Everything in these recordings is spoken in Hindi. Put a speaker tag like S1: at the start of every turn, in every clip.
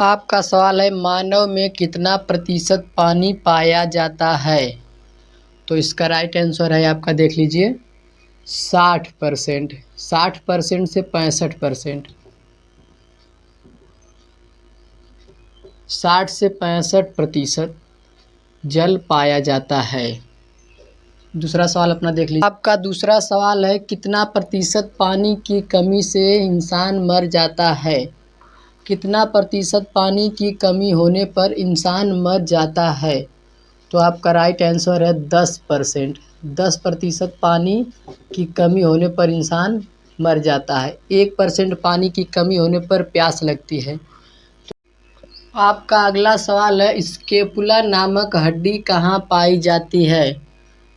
S1: आपका सवाल है मानव में कितना प्रतिशत पानी पाया जाता है। तो इसका राइट आंसर है आपका, देख लीजिए, 60%। 60% से 65%। 60 से 65% जल पाया जाता है। दूसरा सवाल अपना देख लीजिए। आपका दूसरा सवाल है कितना प्रतिशत पानी की कमी से इंसान मर जाता है। कितना प्रतिशत पानी की कमी होने पर इंसान मर जाता है। तो आपका राइट आंसर है 10%। 10% पानी की कमी होने पर इंसान मर जाता है। 1% पानी की कमी होने पर प्यास लगती है। आपका अगला सवाल है स्केपुला नामक हड्डी कहाँ पाई जाती है।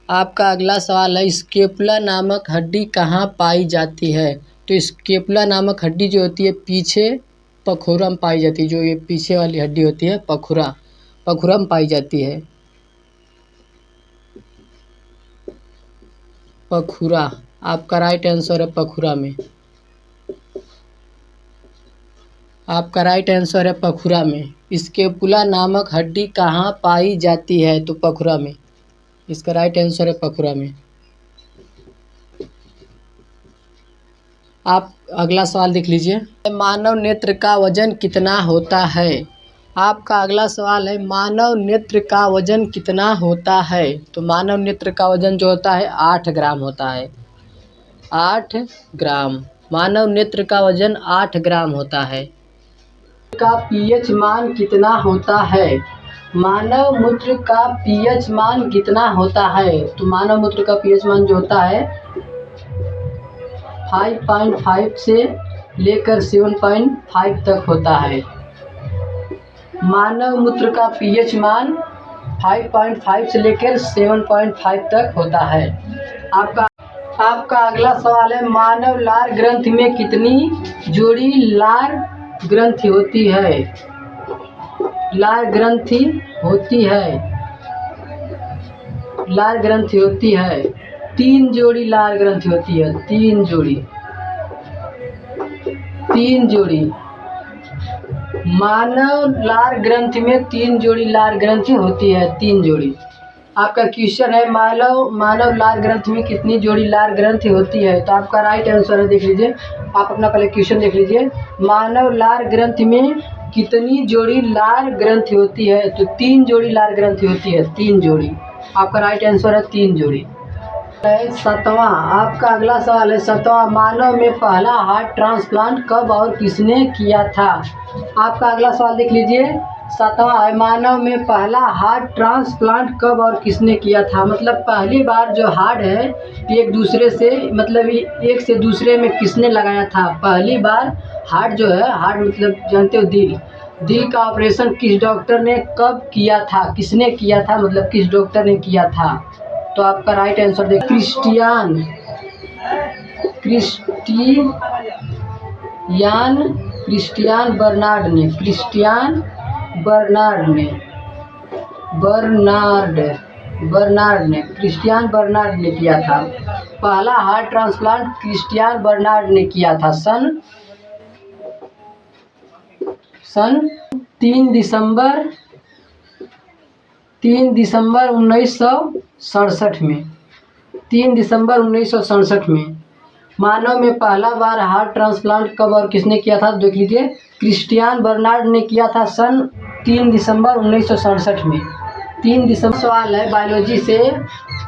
S1: आपका अगला सवाल है स्केपुला नामक हड्डी कहाँ पाई जाती है। तो स्केपुला नामक हड्डी जो होती है पीछे पखुरा में पाई जाती है। जो ये पीछे वाली हड्डी होती है पखुरा में पाई जाती है। पखुरा, आपका राइट आंसर है पखुरा में। आपका राइट आंसर है पखुरा में। स्केपुला नामक हड्डी कहाँ पाई जाती है। तो पखुरा में। इसका राइट आंसर है पखुरा में। आप अगला सवाल देख लीजिए। मानव नेत्र का वजन कितना होता है। आपका अगला सवाल है मानव नेत्र का वजन कितना होता है। तो मानव नेत्र का वजन जो होता है 8 ग्राम होता है। 8 ग्राम। मानव नेत्र का वजन 8 ग्राम होता है। का पीएच मान कितना होता है। मानव मूत्र का पीएच मान कितना होता है। तो मानव मूत्र का पीएच मान जो होता है 5.5 से लेकर 7.5 तक होता है। मानव मूत्र का पीएच मान 5.5 से लेकर 7.5 तक होता है। आपका अगला सवाल है मानव लार ग्रंथि में कितनी जोड़ी लार ग्रंथि होती है। लार ग्रंथि होती है। लार ग्रंथि होती है 3 जोड़ी लार ग्रंथि होती है। 3 जोड़ी। 3 जोड़ी। मानव लार ग्रंथि में 3 जोड़ी लार ग्रंथि होती है। 3 जोड़ी। आपका क्वेश्चन है मानव लार ग्रंथि में कितनी जोड़ी लार ग्रंथि होती है। तो आपका राइट आंसर है, देख लीजिए। आप अपना पहले क्वेश्चन देख लीजिए। मानव लार ग्रंथि में कितनी जोड़ी लार ग्रंथि होती है। तो 3 जोड़ी लार ग्रंथि होती है। 3 जोड़ी। आपका राइट आंसर है 3 जोड़ी। 7वां, आपका अगला सवाल है 7वां, मानव में पहला हार्ट ट्रांसप्लांट कब और किसने किया था। आपका अगला सवाल देख लीजिए। 7वां है मानव में पहला हार्ट ट्रांसप्लांट कब और किसने किया था। मतलब पहली बार जो हार्ट है एक दूसरे से, मतलब एक से दूसरे में किसने लगाया था। पहली बार हार्ट जो है, हार्ट मतलब जानते हो दिल का ऑपरेशन किस डॉक्टर ने कब किया था। किसने किया था, मतलब किस डॉक्टर ने किया था। तो आपका राइट आंसर देखिए क्रिस्टियान बर्नार्ड ने। क्रिस्टियान बर्नार्ड ने किया था। पहला हार्ट ट्रांसप्लांट क्रिस्टियान बर्नार्ड ने किया था सन 3 दिसंबर 1967 में। 3 दिसंबर 1967 में। मानव में पहला बार हार्ट ट्रांसप्लांट कब और किसने किया था, देख लीजिए। क्रिस्टियान बर्नार्ड ने किया था सन 3 दिसंबर 1967 में। 3 दिसंबर। सवाल है बायोलॉजी से,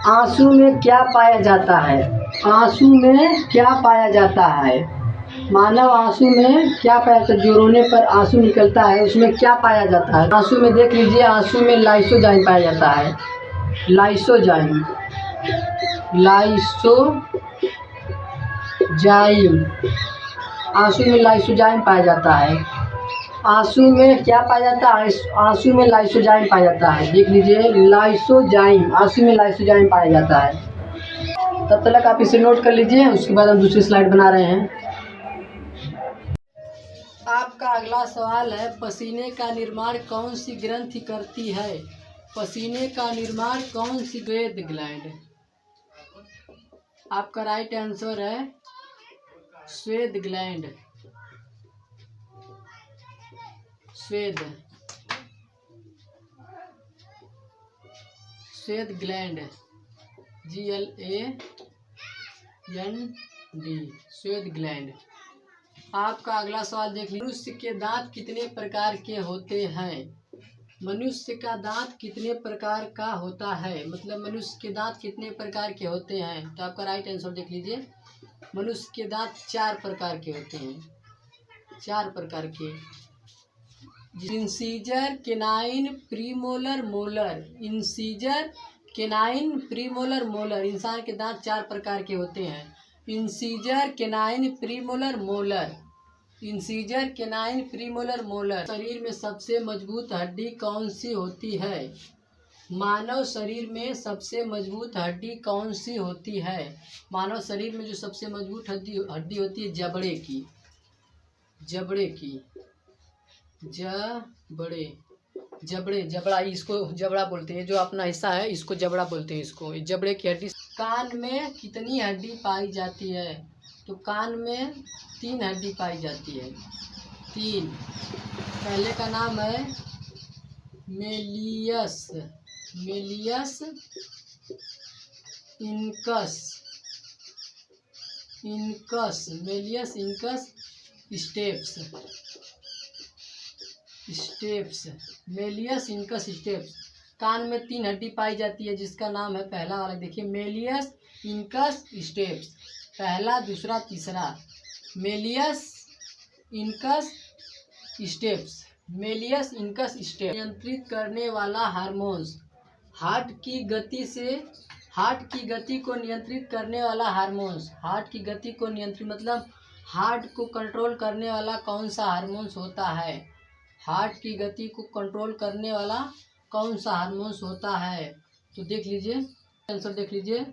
S1: आंसू में क्या पाया जाता है। आंसू में क्या पाया जाता है। मानव आंसू में क्या पाया जाता है। जो रोने पर आंसू निकलता है उसमें क्या पाया जाता है। आंसू में देख लीजिए, आंसू में लाइसोजाइम पाया जाता है। लाइसोजाइम। आंसू में लाइसोजाइम पाया जाता है। आंसू में क्या पाया जाता है। आंसू में लाइसोजाइम पाया जाता है। देख लीजिए लाइसोजाइम। आंसू में लाइसोजाइम पाया जाता है। तब तक आप इसे नोट कर लीजिए, उसके बाद हम दूसरी स्लाइड बना रहे हैं। आपका अगला सवाल है पसीने का निर्माण कौन सी ग्रंथि करती है। पसीने का निर्माण कौन सी श्वेत ग्लैंड। आपका राइट आंसर है श्वेत ग्लैंड। स्वेद स्वेद ग्लैंड GLAND स्वेद ग्लैंड। आपका अगला सवाल देख लीजिए, मनुष्य के दांत कितने प्रकार के होते हैं? मनुष्य का दांत कितने प्रकार का होता है, मतलब मनुष्य के दांत कितने प्रकार के होते हैं? तो आपका राइट आंसर देख लीजिए, मनुष्य के दांत 4 प्रकार के होते हैं, 4 प्रकार के। Incisor, canine, premolar, molar. Incisor, canine, premolar, molar. इंसान के दांत 4 प्रकार के होते हैं, incisor, canine, premolar, molar. Incisor, canine, premolar, molar. शरीर में सबसे मजबूत हड्डी कौन सी होती है? मानव शरीर में सबसे मजबूत हड्डी कौन सी होती है? मानव शरीर में जो सबसे मजबूत हड्डी होती है जबड़े की, जबड़ा, इसको जबड़ा बोलते हैं, जो अपना हिस्सा है इसको जबड़ा बोलते हैं, इसको जबड़े की हड्डी। कान में कितनी हड्डी पाई जाती है? तो कान में 3 हड्डी पाई जाती है, 3। पहले का नाम है मेलियस इनकस स्टेप्स। कान में 3 हड्डी पाई जाती है, जिसका नाम है, पहला वाला देखिए, मेलियस इनकस स्टेप्स। पहला, दूसरा, तीसरा, मेलियस इनकस स्टेप्स। नियंत्रित करने वाला हार्मोन्स। हार्ट की गति को नियंत्रित करने वाला हार्मोन्स। हार्ट की गति को नियंत्रित मतलब हार्ट को कंट्रोल करने वाला कौन सा हार्मोन्स होता है? हार्ट की गति को कंट्रोल करने वाला कौन सा हार्मोन्स होता है? तो देख लीजिए, आंसर देख लीजिए,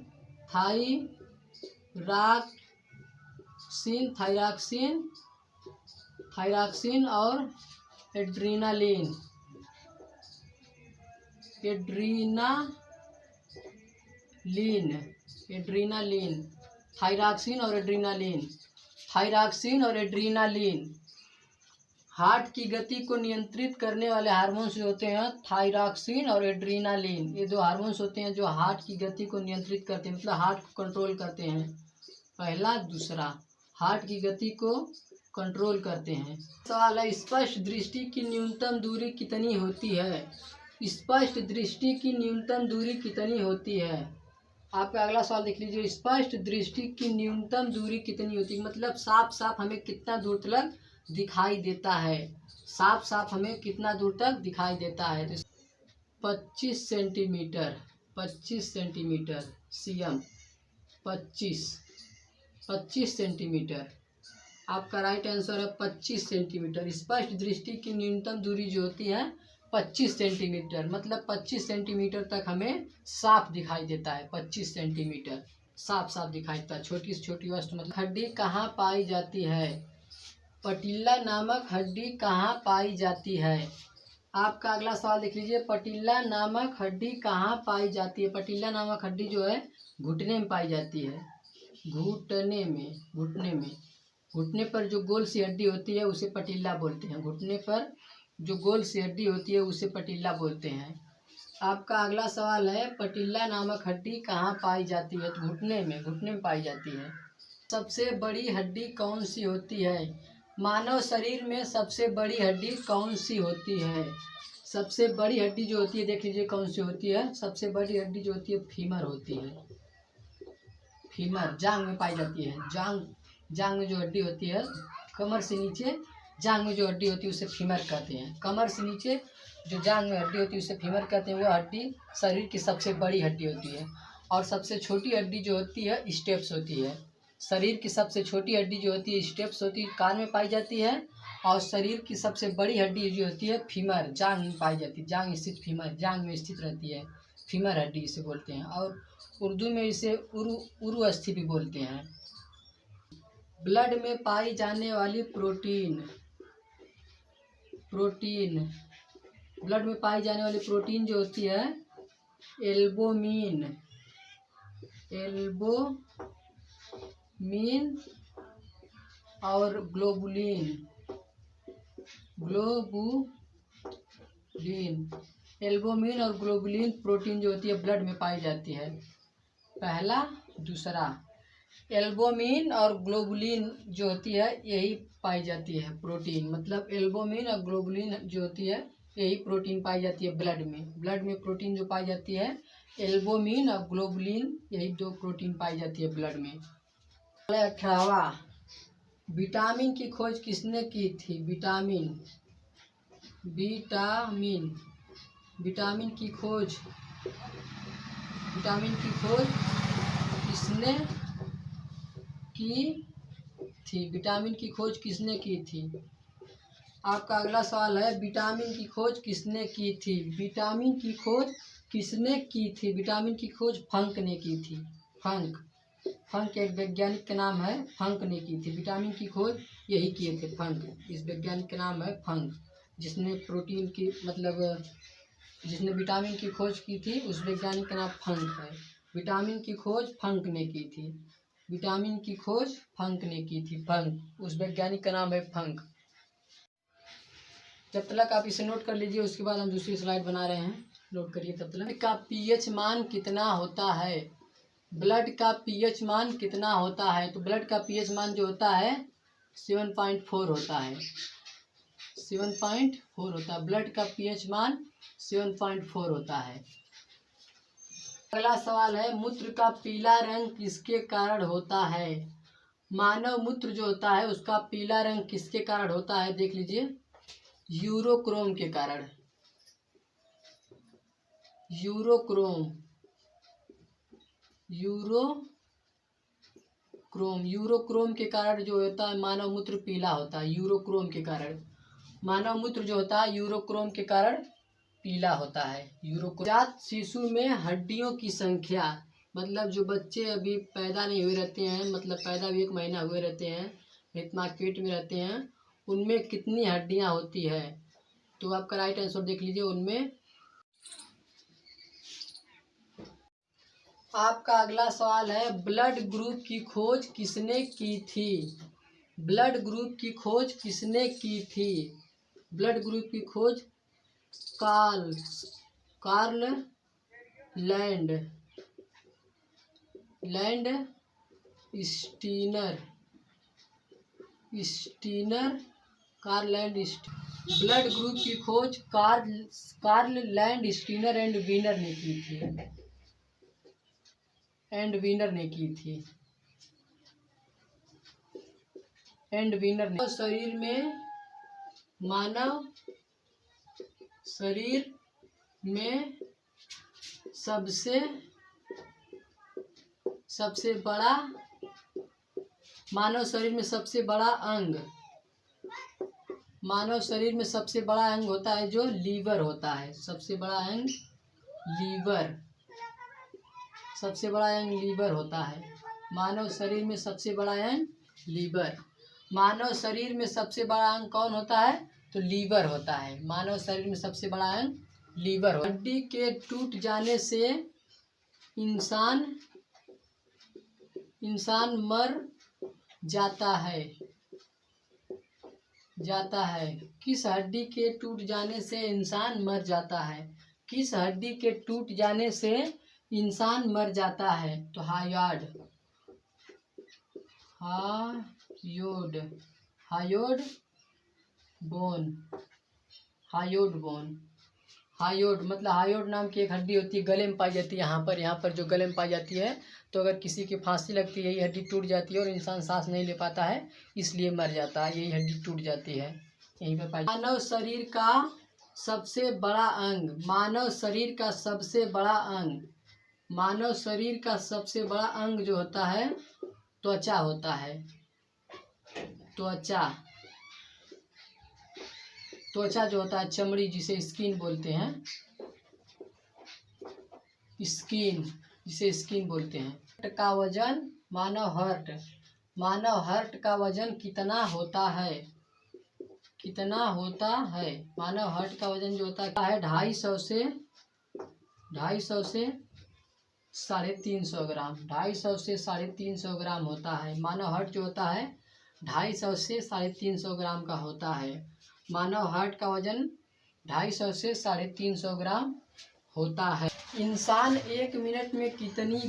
S1: थायरॉक्सिन और एड्रीनालिन। थायरॉक्सिन और एड्रीनालिन। हार्ट की गति को नियंत्रित करने वाले हार्मोन्स जो होते हैं थायरॉक्सिन और एड्रीनालिन, ये 2 हार्मोन्स होते हैं जो हार्ट की गति को नियंत्रित करते हैं, मतलब हार्ट को कंट्रोल करते हैं। पहला, दूसरा, हार्ट की गति को कंट्रोल करते हैं। सवाल है, स्पष्ट दृष्टि की न्यूनतम दूरी कितनी होती है? स्पष्ट दृष्टि की न्यूनतम दूरी कितनी होती है? आपका अगला सवाल देख लीजिए, स्पष्ट दृष्टि की न्यूनतम दूरी कितनी होती है, मतलब साफ हमें कितना दूर तक दिखाई देता है? साफ हमें कितना दूर तक दिखाई देता है? तो 25 सेंटीमीटर cm, 25 सेंटीमीटर। आपका राइट आंसर है 25 सेंटीमीटर। स्पष्ट दृष्टि की न्यूनतम दूरी जो होती है 25 सेंटीमीटर, मतलब 25 सेंटीमीटर तक हमें साफ दिखाई देता है। 25 सेंटीमीटर साफ दिखाई देता है, छोटी से छोटी वस्तु। मतलब हड्डी कहाँ पाई जाती है? पटिल्ला नामक हड्डी कहाँ पाई जाती है? आपका अगला सवाल देख लीजिए, पटिल्ला नामक हड्डी कहाँ पाई जाती है? पटिल्ला नामक हड्डी जो है घुटने में पाई जाती है, घुटने में। घुटने पर जो गोल सी हड्डी होती है उसे पटिल्ला बोलते हैं। घुटने पर जो गोल सी हड्डी होती है उसे पटिल्ला बोलते हैं। आपका अगला सवाल है, पटिल्ला नामक हड्डी कहाँ पाई जाती है? तो घुटने में पाई जाती है। सबसे बड़ी हड्डी कौन सी होती है? मानव शरीर में सबसे बड़ी हड्डी कौन सी होती है? सबसे बड़ी हड्डी जो होती है देख लीजिए कौन सी होती है। सबसे बड़ी हड्डी जो होती है फीमर होती है। फीमर जांघ में पाई जाती है। जांघ में जो हड्डी होती है, कमर से नीचे जांघ में जो हड्डी होती है उसे फीमर कहते हैं। कमर से नीचे जो जांघ में हड्डी होती है उसे फीमर कहते हैं। वो हड्डी शरीर की सबसे बड़ी हड्डी होती है। और सबसे छोटी हड्डी जो होती है स्टेप्स होती है। शरीर की सबसे छोटी हड्डी जो होती है स्टेप्स होती है, कान में पाई जाती है। और शरीर की सबसे बड़ी हड्डी जो होती है फीमर, जांघ में पाई जाती है। जांघ स्थित फीमर, जांघ में स्थित रहती है, फीमर हड्डी इसे बोलते हैं। और उर्दू में इसे उरुअस्थि भी बोलते हैं। ब्लड में पाई जाने वाली प्रोटीन, ब्लड में पाई जाने वाली प्रोटीन जो होती है एल्बुमिन और ग्लोबुलिन ग्लोबुलिन। एल्बुमिन और ग्लोबुलिन प्रोटीन जो होती है ब्लड में पाई जाती है। पहला। दूसरा, एल्बुमिन और ग्लोबुलिन जो होती है यही पाई जाती है प्रोटीन, मतलब एल्बुमिन और ग्लोबुलिन जो होती है यही प्रोटीन पाई जाती है ब्लड में। ब्लड में प्रोटीन जो पाई जाती है एल्बुमिन और ग्लोबुलिन, यही दो प्रोटीन पाई जाती है ब्लड में। 18वां, विटामिन की खोज किसने की थी? विटामिन विटामिन की खोज किसने की थी? विटामिन की खोज किसने की थी? आपका अगला सवाल है, विटामिन की खोज किसने की थी? विटामिन की खोज किसने की थी? विटामिन की खोज फंक ने की थी। फंक एक वैज्ञानिक का नाम है, फंक ने की थी। विटामिन की खोज यही किए थे फंक। इस वैज्ञानिक का नाम है फंक, जिसने प्रोटीन की जिसने विटामिन की खोज की थी उस वैज्ञानिक का नाम फंक है। विटामिन की खोज फंक ने की थी। विटामिन की खोज फंक ने की थी। फंक, उस वैज्ञानिक का नाम है फंक। जब तक आप इसे नोट कर लीजिए, उसके बाद हम दूसरी स्लाइड बना रहे हैं। नोट करिए तब तक। का पीएच मान कितना होता है? ब्लड का पीएच मान कितना होता है? तो ब्लड का पीएच मान जो होता है 7.4 होता है। 7.4 होता है। ब्लड का पीएच मान 7.4 होता है। अगला सवाल है, मूत्र का पीला रंग किसके कारण होता है? मानव मूत्र जो होता है उसका पीला रंग किसके कारण होता है? देख लीजिए, यूरोक्रोम के कारण। यूरोक्रोम के कारण जो होता है मानव मूत्र पीला होता है। यूरोक्रोम के कारण मानव मूत्र जो होता है यूरोक्रोम के कारण पीला होता है। नवजात शिशु में हड्डियों की संख्या, मतलब जो बच्चे अभी पैदा नहीं हुए रहते हैं, मतलब पैदा भी 1 महीना हुए रहते हैं, इतना पेट में रहते हैं, उनमें कितनी हड्डियां होती है? तो आपका राइट आंसर देख लीजिए उनमें। आपका अगला सवाल है, ब्लड ग्रुप की खोज किसने की थी? ब्लड ग्रुप की खोज किसने की थी? ब्लड ग्रुप की खोज Karl Landsteiner. Blood group की खोज Karl Landsteiner and Wiener ने की थी। मानव शरीर में सबसे बड़ा अंग होता है जो लीवर होता है। सबसे बड़ा अंग लीवर होता है। मानव शरीर में सबसे बड़ा अंग लीवर। मानव शरीर में सबसे बड़ा अंग कौन होता है? तो लीवर होता है। मानव शरीर में सबसे बड़ा अंग लीवर होता है। हड्डी के टूट जाने से इंसान मर जाता है। किस हड्डी के टूट जाने से इंसान मर जाता है? किस हड्डी के टूट जाने से इंसान मर जाता है? तो हायोड बोन। हायोड मतलब हायोड नाम की एक हड्डी होती है, गले में पाई जाती है। यहाँ पर जो गले में पाई जाती है, तो अगर किसी की फांसी लगती है, ये हड्डी टूट जाती है और इंसान सांस नहीं ले पाता है, इसलिए मर जाता है। यही हड्डी टूट जाती है, यहीं पर पाई। मानव शरीर का सबसे बड़ा अंग जो होता है त्वचा होता है। त्वचा जो होता है, चमड़ी, जिसे स्किन बोलते हैं। का वजन मानव हार्ट का वजन कितना होता है? मानव हार्ट का वजन जो होता है 250 से 350 ग्राम। 250 से 350 ग्राम होता है। मानव हार्ट जो होता है 250 से 350 ग्राम का होता है। मानव हार्ट का वजन 250 से 350 ग्राम होता है। इंसान 1 मिनट में कितनी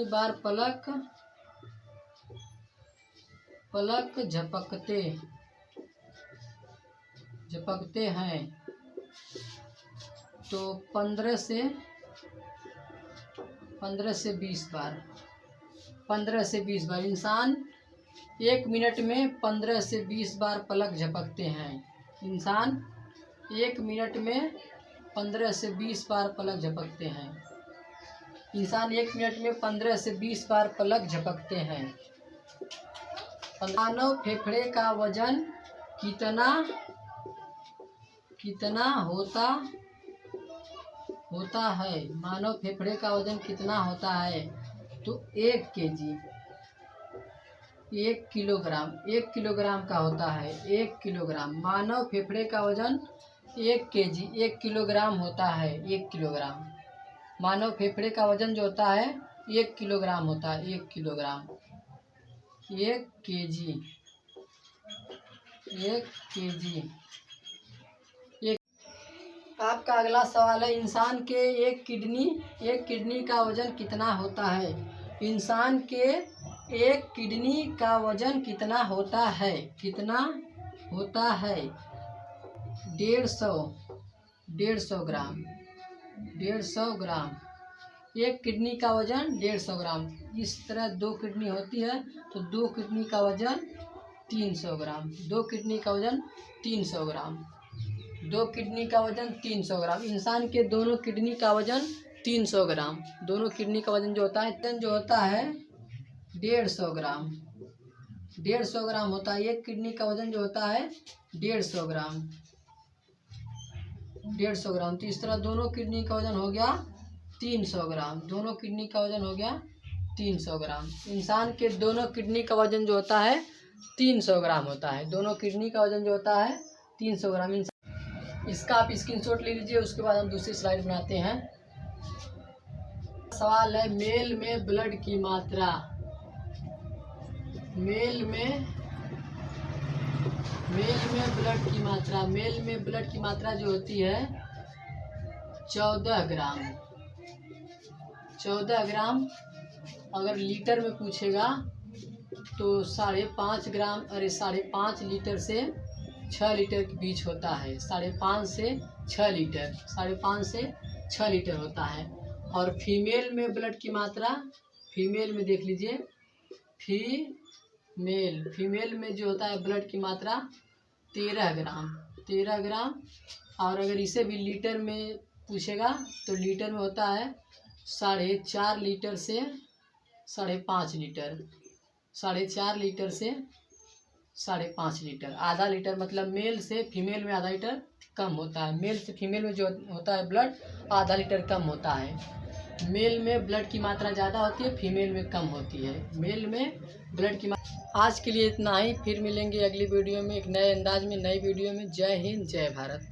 S1: बार पलक झपकते हैं? तो 15 से 20 बार। 15 से 20 बार। इंसान 1 मिनट में 15 से 20 बार पलक झपकते हैं। इंसान 1 मिनट में 15 से 20 बार पलक झपकते हैं। इंसान 1 मिनट में 15 से 20 बार पलक झपकते हैं। मानव फेफड़े का वजन कितना होता है? मानव फेफड़े का वजन कितना होता है? तो 1 केजी, 1 किलोग्राम, 1 किलोग्राम का होता है। 1 किलोग्राम। मानव फेफड़े का वजन 1 केजी, 1 किलोग्राम होता है। 1 किलोग्राम। मानव फेफड़े का वजन जो होता है 1 किलोग्राम होता है। 1 किलोग्राम। 1 KG, 1 KG. आपका अगला सवाल है, इंसान के एक किडनी का वजन कितना होता है? इंसान के एक किडनी का वजन कितना होता है? कितना होता है? 150 ग्राम। 150 ग्राम। एक किडनी का वजन 150 ग्राम। इस तरह 2 किडनी होती है तो 2 किडनी का वजन 300 ग्राम। 2 किडनी का वजन 300 ग्राम। 2 किडनी का वजन 300 ग्राम। इंसान के दोनों किडनी का वजन 300 ग्राम। दोनों किडनी का वजन जो होता है 150 ग्राम। 150 ग्राम होता है। एक किडनी का वजन जो होता है 150 ग्राम। 150 ग्राम। तो इस तरह दोनों किडनी का वजन हो गया 300 ग्राम। दोनों किडनी का वजन हो गया 300 ग्राम। इंसान के दोनों किडनी का वजन जो होता है 300 ग्राम होता है। दोनों किडनी का वजन जो होता है 300 ग्राम। इसका आप स्क्रीनशॉट ले लीजिए। उसके बाद हम दूसरी स्लाइड बनाते हैं। सवाल है, मेल में ब्लड की मात्रा। मेल में ब्लड की मात्रा। मेल में ब्लड की मात्रा जो होती है 14 ग्राम। 14 ग्राम। अगर लीटर में पूछेगा तो 5.5 ग्राम, 5.5 लीटर से 6 लीटर के बीच होता है। 5.5 से 6 लीटर। 5.5 से 6 लीटर होता है। और फीमेल में ब्लड की मात्रा, फीमेल में देख लीजिए, फीमेल में जो होता है ब्लड की मात्रा 13 ग्राम। 13 ग्राम। और अगर इसे भी लीटर में पूछेगा तो लीटर में होता है 4.5 लीटर से 5.5 लीटर। 4.5 लीटर से 5.5 लीटर। आधा लीटर मतलब मेल से फीमेल में आधा लीटर कम होता है। मेल से फीमेल में जो होता है ब्लड आधा लीटर कम होता है। मेल में ब्लड की मात्रा ज़्यादा होती है, फीमेल में कम होती है। मेल में ब्लड की मात्रा। आज के लिए इतना ही। फिर मिलेंगे अगली वीडियो में एक नए अंदाज में, नई वीडियो में। जय हिंद, जय भारत।